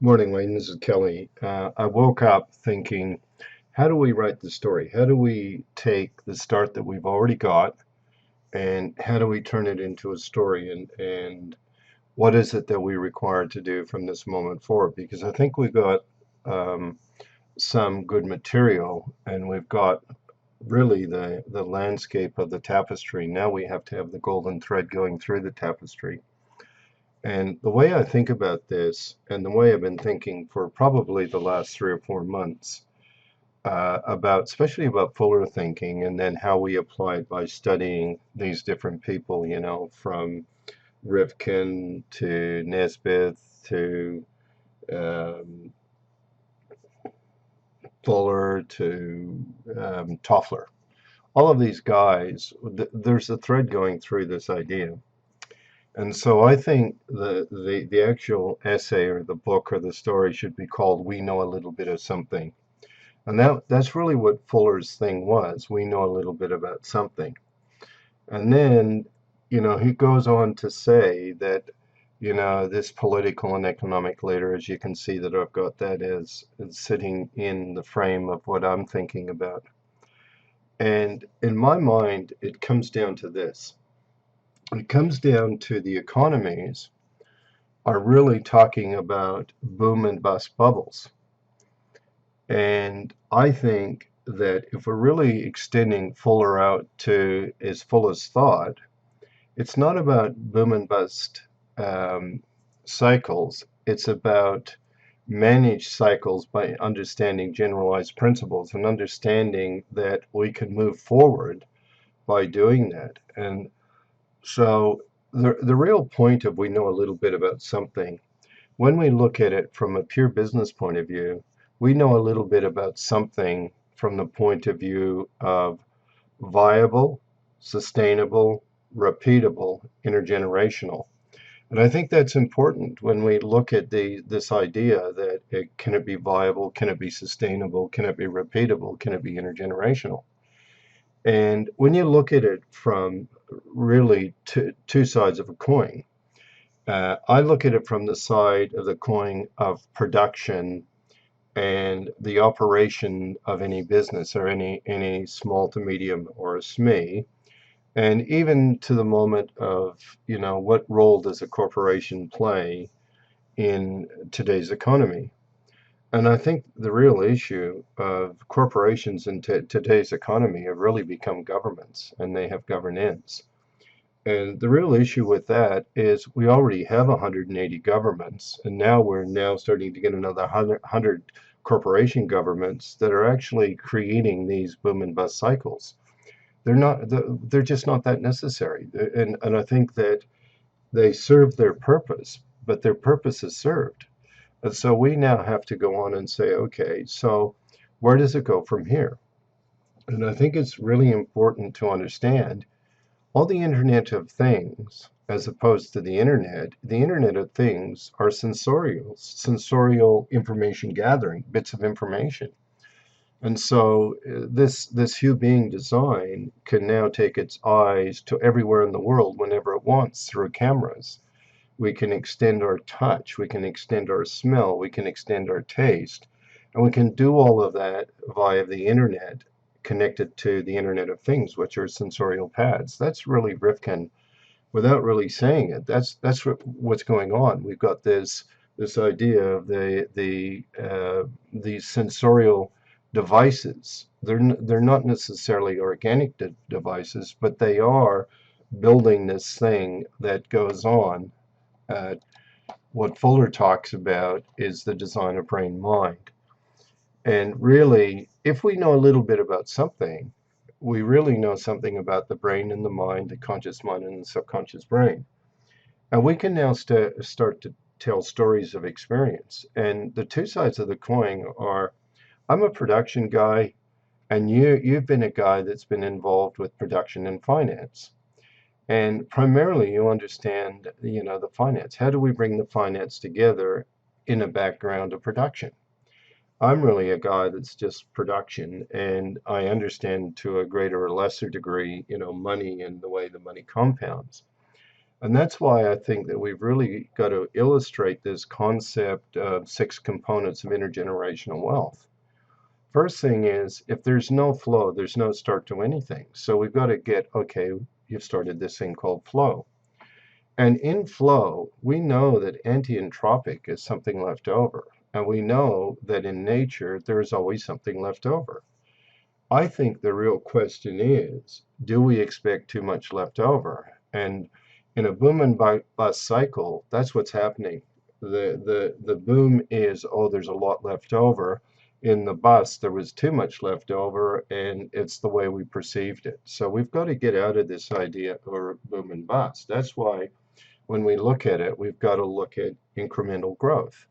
Morning, Wayne. This is Kelly. I woke up thinking, how do we write the story? How do we take the start that we've already got and how do we turn it into a story? And what is it that we require to do from this moment forward? Because I think we've got um, some good material and we've got really the landscape of the tapestry. Now we have to have the golden thread going through the tapestry. And the way I think about this, and the way I've been thinking for probably the last 3 or 4 months, about especially about Fuller thinking, and then how we apply it by studying these different people, from Rifkin to Nesbith to um, Fuller to Toffler. All of these guys, there's a thread going through this idea. And so I think the actual essay or the book or the story should be called We Know a Little Bit of Something. And that's really what Fuller's thing was. We know a little bit about something. And then, he goes on to say that, this political and economic leader, as you can see that I've got that as sitting in the frame of what I'm thinking about. And in my mind, it comes down to this. It comes down to the economies are really talking about boom and bust bubbles. And I think that if we're really extending Fuller out to his fullest thought, it's not about boom and bust um, cycles. It's about managed cycles by understanding generalized principles and understanding that we can move forward by doing that. And so the real point of we know a little bit about something, when we look at it from a pure business point of view, we know a little bit about something from the point of view of viable, sustainable, repeatable, intergenerational. And I think that's important when we look at this idea that can it be viable, can it be sustainable, can it be repeatable, can it be intergenerational? And when you look at it from really two sides of a coin, I look at it from the side of the coin of production and the operation of any business or any small to medium or a SME, and even to the moment of, what role does a corporation play in today's economy? And I think the real issue of corporations in today's economy have really become governments and they have governance. And the real issue with that is we already have 180 governments, and now we're starting to get another 100 corporation governments that are actually creating these boom and bust cycles. They're just not that necessary. And I think that they serve their purpose, but their purpose is served. And so we now have to go on and say, okay, so where does it go from here? And I think it's really important to understand all the Internet of Things, as opposed to the Internet of Things are sensorial information gathering, bits of information. And so this Hue being design can now take its eyes to everywhere in the world whenever it wants through cameras. We can extend our touch, we can extend our smell, we can extend our taste, and we can do all of that via the internet connected to the Internet of Things, which are sensorial pads. That's really Rifkin without really saying it. That's what's going on. We've got this idea of these sensorial devices. They're not necessarily organic devices, but they are building this thing that goes on. Uh, what Fuller talks about is the design of brain mind. And really, if we know a little bit about something, we really know something about the brain and the mind, the conscious mind and the subconscious brain. And we can now start to tell stories of experience. And the two sides of the coin are I'm a production guy, and you've been a guy that's been involved with production and finance. And primarily you understand, the finance. How do we bring the finance together in a background of production? I'm really a guy that's just production, and I understand to a greater or lesser degree, money and the way the money compounds. And that's why I think that we've really got to illustrate this concept of 6 components of intergenerational wealth. First thing is, if there's no flow, there's no start to anything. So we've got to get, okay, you've started this thing called flow. And in flow, we know that anti-entropic is something left over. And we know that in nature, there is always something left over. I think the real question is, do we expect too much left over? And in a boom and bust cycle, that's what's happening. The boom is, oh, there's a lot left over. In the bust, there was too much left over, and it's the way we perceived it. So we've got to get out of this idea or boom and bust. That's why when we look at it, we've got to look at incremental growth.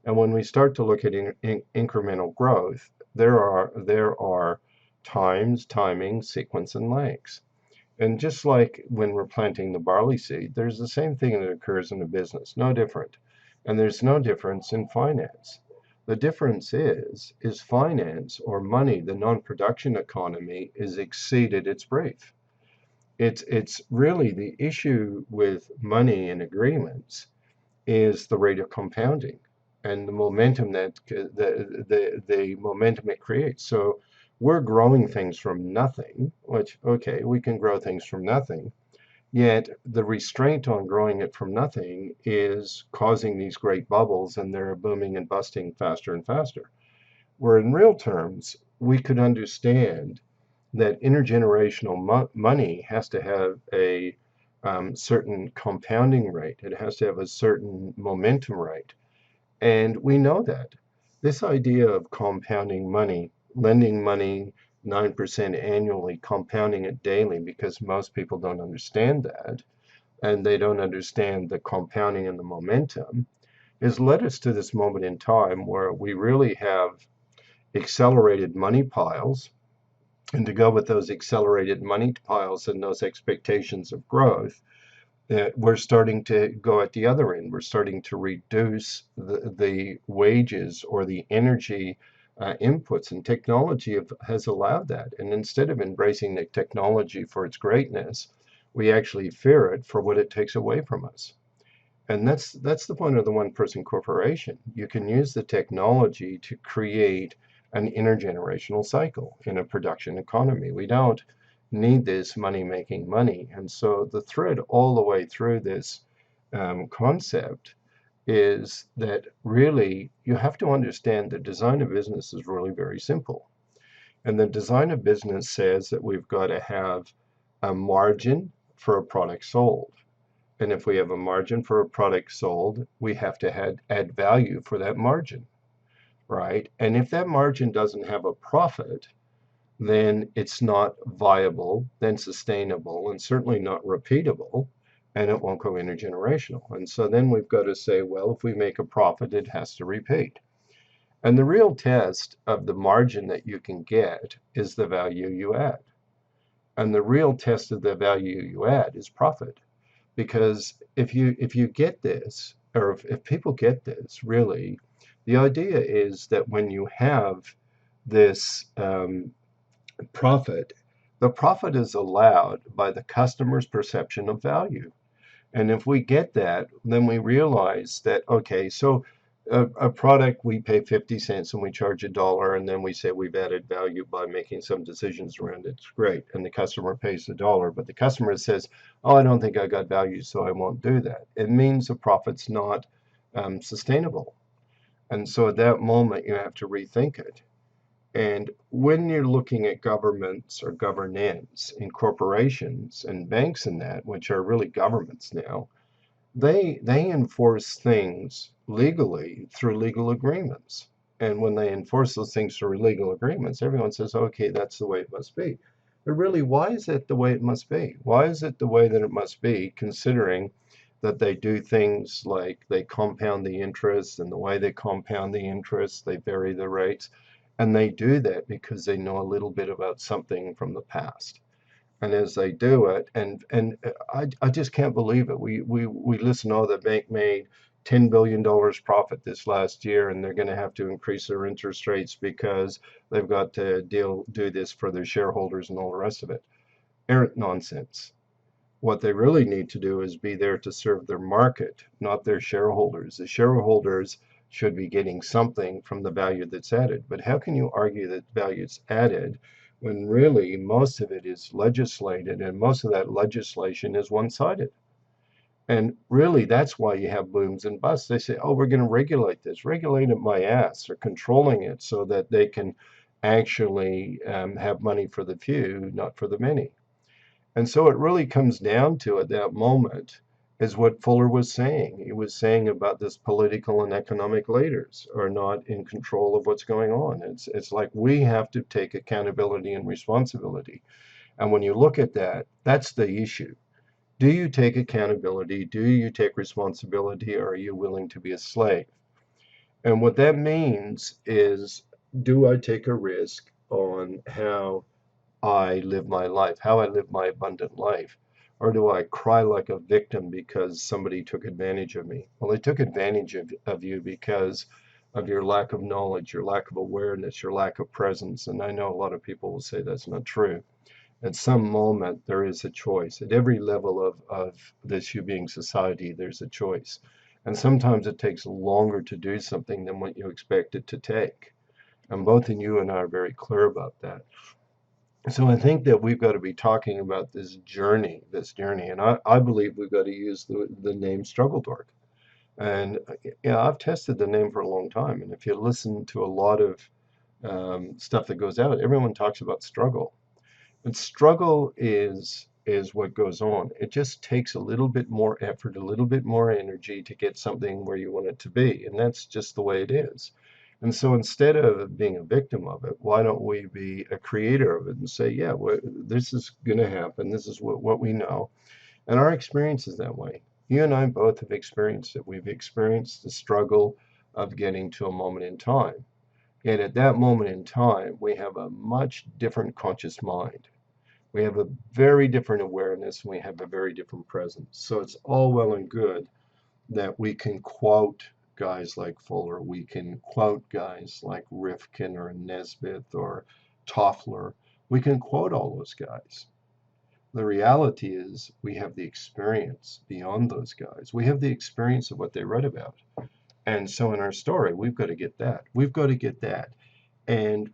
And when we start to look at incremental growth, there are times, timing, sequence, and legs. And just like when we're planting the barley seed, there's the same thing that occurs in a business, no different. And there's no difference in finance. The difference is finance or money, the non-production economy, is exceeded its brief. It's really the issue with money and agreements is the rate of compounding and the momentum that the momentum it creates. So we're growing things from nothing, which, okay, we can grow things from nothing, yet the restraint on growing it from nothing is causing these great bubbles, and they're booming and busting faster and faster. Where in real terms, we could understand that intergenerational money has to have a certain compounding rate. It has to have a certain momentum rate. And we know that. This idea of compounding money, lending money 9% annually, compounding it daily, because most people don't understand that, and they don't understand the compounding and the momentum, has led us to this moment in time where we really have accelerated money piles. And to go with those accelerated money piles and those expectations of growth, we're starting to go at the other end. We're starting to reduce the wages or the energy inputs, and technology has allowed that. And instead of embracing the technology for its greatness, we actually fear it for what it takes away from us. And that's the point of the one-person corporation. You can use the technology to create an intergenerational cycle in a production economy. We don't need this money making money. And so the thread all the way through this concept is that really you have to understand the design of business is really very simple. And the design of business says that we've got to have a margin for a product sold. And if we have a margin for a product sold, we have to add value for that margin, right? And if that margin doesn't have a profit, then it's not viable, then sustainable, and certainly not repeatable, and it won't go intergenerational. And so then we've got to say, well, if we make a profit, it has to repeat. And the real test of the margin that you can get is the value you add. And the real test of the value you add is profit. Because if you get this, or if people get this, really, the idea is that when you have this profit, the profit is allowed by the customer's perception of value. And if we get that, then we realize that, okay, so a product, we pay 50 cents and we charge $1, and then we say we've added value by making some decisions around it. It's great. And the customer pays $1, but the customer says, oh, I don't think I got value, so I won't do that. It means the profit's not sustainable. And so at that moment, you have to rethink it. And when you're looking at governments or governance in corporations and banks and that, which are really governments now, they enforce things legally through legal agreements. And when they enforce those things through legal agreements, everyone says, okay, that's the way it must be. But really, why is it the way it must be? Why is it the way that it must be, considering that they do things like they compound the interest, and the way they compound the interest, they vary the rates. And they do that because they know a little bit about something from the past. And as they do it, and I just can't believe it. We listen, oh, the bank made $10 billion profit this last year, and they're going to have to increase their interest rates because they've got to do this for their shareholders and all the rest of it. Errant nonsense. What they really need to do is be there to serve their market, not their shareholders. The shareholders should be getting something from the value that's added. But how can you argue that value is added when really most of it is legislated and most of that legislation is one-sided? And really, that's why you have booms and busts. They say, oh, we're going to regulate this. Regulate it my ass. They're controlling it so that they can actually have money for the few, not for the many. And so it really comes down to, at that moment, is what Fuller was saying. He was saying about this political and economic leaders are not in control of what's going on. It's like we have to take accountability and responsibility. And when you look at that, that's the issue. Do you take accountability? Do you take responsibility? Or are you willing to be a slave? And what that means is, do I take a risk on how I live my life, how I live my abundant life? Or do I cry like a victim because somebody took advantage of me? Well, they took advantage of you because of your lack of knowledge, your lack of awareness, your lack of presence. And I know a lot of people will say that's not true. At some moment, there is a choice. At every level of this you being society, there's a choice. And sometimes it takes longer to do something than what you expect it to take. And both of you and I are very clear about that. So I think that we've got to be talking about this journey. And I believe we've got to use the name Struggle Dork. And yeah, I've tested the name for a long time. And if you listen to a lot of stuff that goes out, everyone talks about struggle. But struggle is what goes on. It just takes a little bit more effort, a little bit more energy to get something where you want it to be. And that's just the way it is. And so instead of being a victim of it, why don't we be a creator of it and say, yeah, this is going to happen. This is what we know. And our experience is that way. You and I both have experienced it. We've experienced the struggle of getting to a moment in time. And at that moment in time, we have a much different conscious mind. We have a very different awareness. We have a very different presence. So it's all well and good that we can quote guys like Fuller. We can quote guys like Rifkin or Nesbitt or Toffler. We can quote all those guys. The reality is we have the experience beyond those guys. We have the experience of what they read about. And so in our story, we've got to get that. We've got to get that. And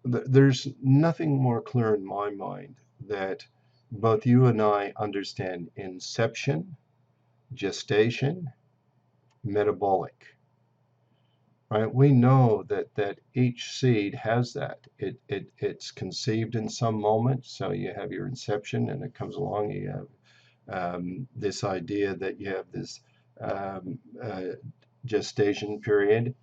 there's nothing more clear in my mind that both you and I understand inception, gestation, metabolic. Right? We know that each seed has that. It's conceived in some moment. So you have your inception, and it comes along. You have this idea that you have this um, gestation period.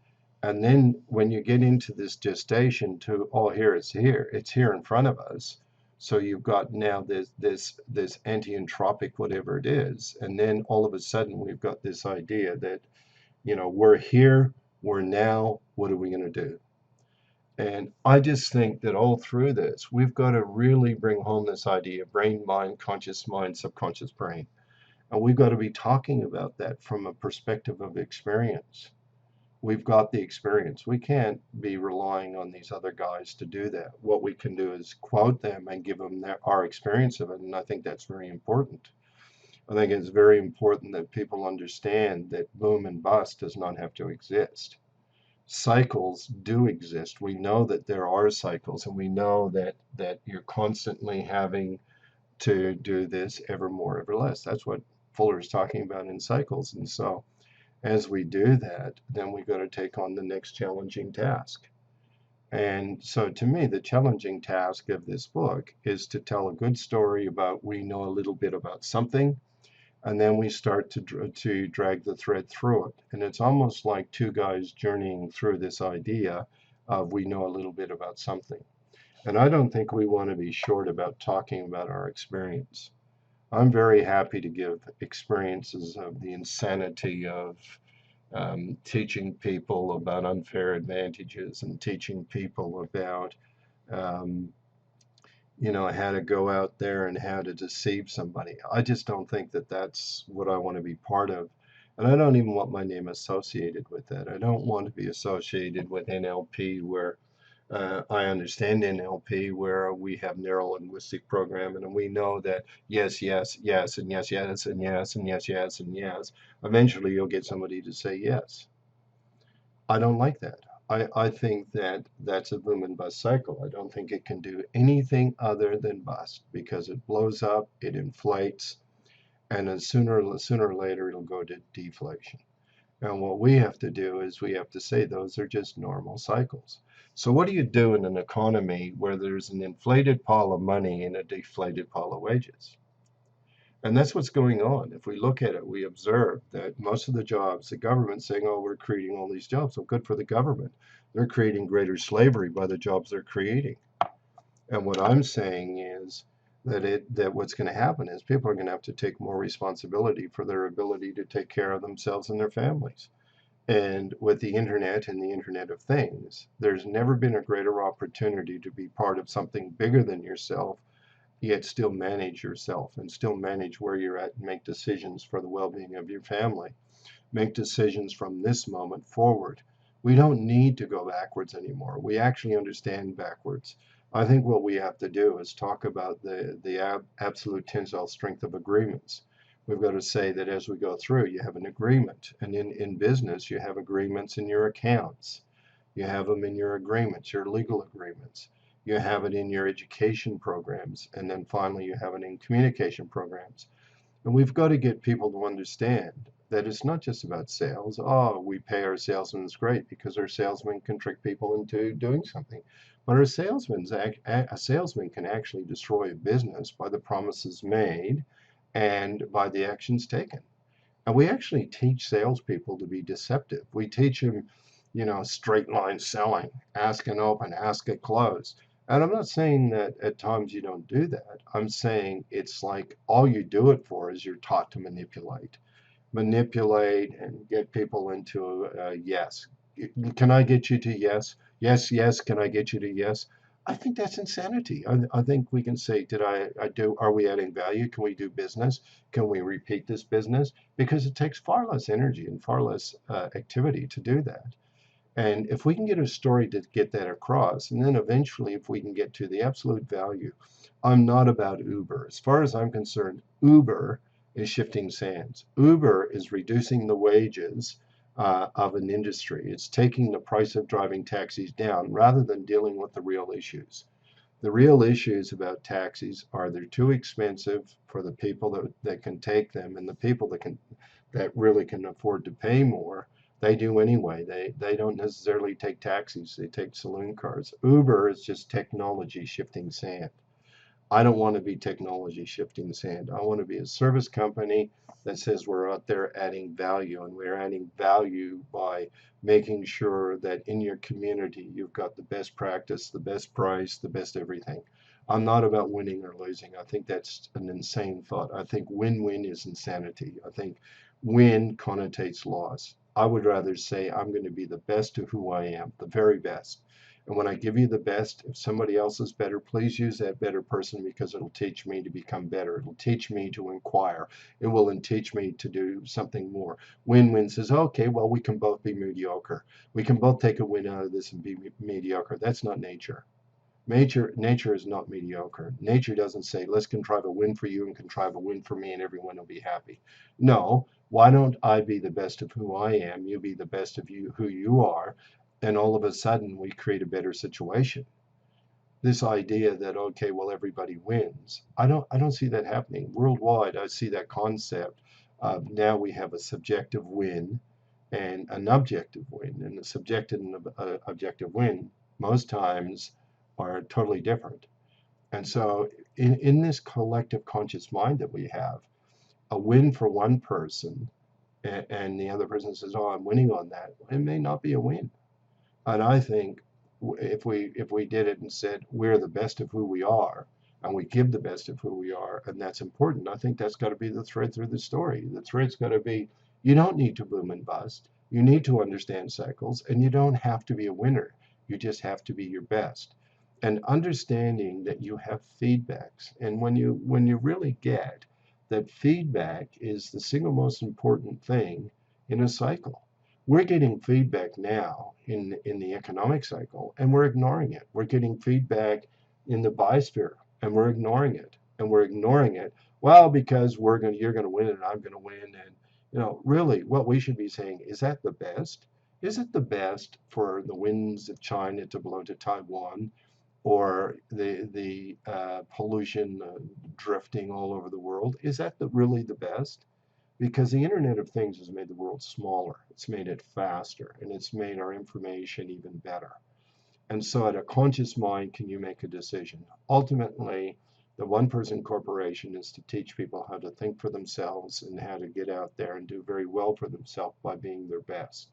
And then when you get into this gestation to, oh, it's here in front of us. So you've got now this anti-entropic, whatever it is. And then all of a sudden we've got this idea that, we're here, we're now, what are we going to do? And I just think that all through this, we've got to really bring home this idea of brain, mind, subconscious brain. And we've got to be talking about that from a perspective of experience. We've got the experience. We can't be relying on these other guys to do that. What we can do is quote them and give them our experience of it. And I think that's very important. I think it's very important that people understand that boom and bust does not have to exist. Cycles do exist. We know that there are cycles, and we know that you're constantly having to do this ever more, ever less. That's what Fuller is talking about in cycles. And so as we do that, then we've got to take on the next challenging task. And so to me, the challenging task of this book is to tell a good story about we know a little bit about something, and then we start to drag the thread through it. And it's almost like two guys journeying through this idea of we know a little bit about something. And I don't think we want to be short about talking about our experience. I'm very happy to give experiences of the insanity of teaching people about unfair advantages and teaching people about, how to go out there and how to deceive somebody. I just don't think that that's what I want to be part of. And I don't even want my name associated with that. I don't want to be associated with NLP where I understand NLP where we have neuro linguistic programming and we know that yes, yes, yes, and yes, yes, and yes, and yes, yes, and yes. Eventually you'll get somebody to say yes. I don't like that. I think that that's a boom and bust cycle. I don't think it can do anything other than bust because it blows up, it inflates, and then sooner or later it'll go to deflation. And what we have to do is we have to say those are just normal cycles. So what do you do in an economy where there's an inflated pile of money and a deflated pile of wages? And that's what's going on. If we look at it, we observe that most of the jobs, the government's saying, oh, we're creating all these jobs. So good for the government. They're creating greater slavery by the jobs they're creating. And what I'm saying is that what's going to happen is people are going to have to take more responsibility for their ability to take care of themselves and their families. And with the internet and the Internet of Things, there's never been a greater opportunity to be part of something bigger than yourself, yet still manage yourself and still manage where you're at and make decisions for the well-being of your family. Make decisions from this moment forward. We don't need to go backwards anymore. We actually understand backwards. I think what we have to do is talk about the absolute tensile strength of agreements. We've got to say that as we go through, you have an agreement. And in business, you have agreements in your accounts. You have them in your agreements, your legal agreements. You have it in your education programs. And then finally, you have it in communication programs. And we've got to get people to understand that it's not just about sales. Oh, we pay our salesmen, it's great because our salesmen can trick people into doing something. But a salesman can actually destroy a business by the promises made and by the actions taken. And we actually teach salespeople to be deceptive. We teach them, straight line selling, ask and open, ask and close. And I'm not saying that at times you don't do that. I'm saying it's like all you do it for is you're taught to manipulate and get people into yes. Can I get you to yes? Yes, yes. Can I get you to yes? I think that's insanity. I think we can say, are we adding value? Can we do business? Can we repeat this business? Because it takes far less energy and far less activity to do that. And if we can get a story to get that across, and then eventually if we can get to the absolute value, I'm not about Uber. As far as I'm concerned, Uber is shifting sands. Uber is reducing the wages of an industry. It's taking the price of driving taxis down rather than dealing with the real issues. The real issues about taxis are they're too expensive for the people that can take them, and the people that really can afford to pay more, they do anyway. They don't necessarily take taxis, they take saloon cars. Uber is just technology shifting sand. I don't want to be technology shifting sand. I want to be a service company that says we're out there adding value, and we're adding value by making sure that in your community you've got the best practice, the best price, the best everything. I'm not about winning or losing. I think that's an insane thought. I think win-win is insanity. I think win connotates loss. I would rather say I'm going to be the best of who I am, the very best. And when I give you the best, if somebody else is better, please use that better person because it'll teach me to become better. It'll teach me to inquire. It will teach me to do something more. Win-win says, okay, well, we can both be mediocre. We can both take a win out of this and be mediocre. That's not nature. Nature is not mediocre. Nature doesn't say, let's contrive a win for you and contrive a win for me and everyone will be happy. No, why don't I be the best of who I am? You be the best of you, who you are. And all of a sudden we create a better situation. This idea that, okay, well, everybody wins. I don't see that happening. Worldwide, I see that concept of now we have a subjective win and an objective win. And the subjective and objective win most times are totally different. And so in this collective conscious mind that we have, a win for one person and the other person says, oh, I'm winning on that, it may not be a win. And I think if we did it and said we're the best of who we are, and we give the best of who we are, and that's important, I think that's got to be the thread through the story. The thread's got to be you don't need to boom and bust. You need to understand cycles, and you don't have to be a winner. You just have to be your best. And understanding that you have feedbacks, and when you really get that feedback is the single most important thing in a cycle. We're getting feedback now in the economic cycle, and we're ignoring it. We're getting feedback in the biosphere, and we're ignoring it. And we're ignoring it. Well, because you're going to win and I'm going to win. And, really, what we should be saying, is that the best? Is it the best for the winds of China to blow to Taiwan, or the pollution drifting all over the world? Is that really the best? Because the Internet of Things has made the world smaller, it's made it faster, and it's made our information even better. And so, at a conscious mind, can you make a decision? Ultimately, the one person corporation is to teach people how to think for themselves and how to get out there and do very well for themselves by being their best.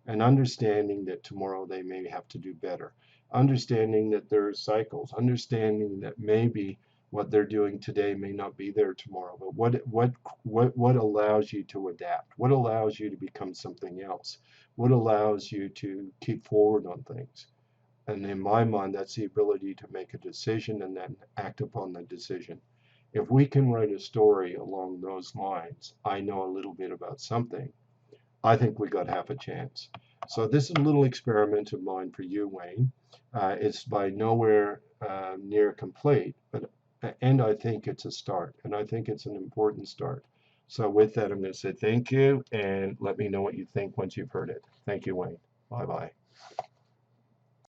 And understanding that tomorrow they may have to do better. Understanding that there are cycles. Understanding that maybe what they're doing today may not be there tomorrow. But what allows you to adapt? What allows you to become something else? What allows you to keep forward on things? And in my mind, that's the ability to make a decision and then act upon the decision. If we can write a story along those lines, I know a little bit about something, I think we got half a chance. So this is a little experiment of mine for you, Wayne. It's by nowhere near complete, but and I think it's a start, and I think it's an important start. So with that, I'm going to say thank you, and let me know what you think once you've heard it. Thank you, Wayne. Bye bye.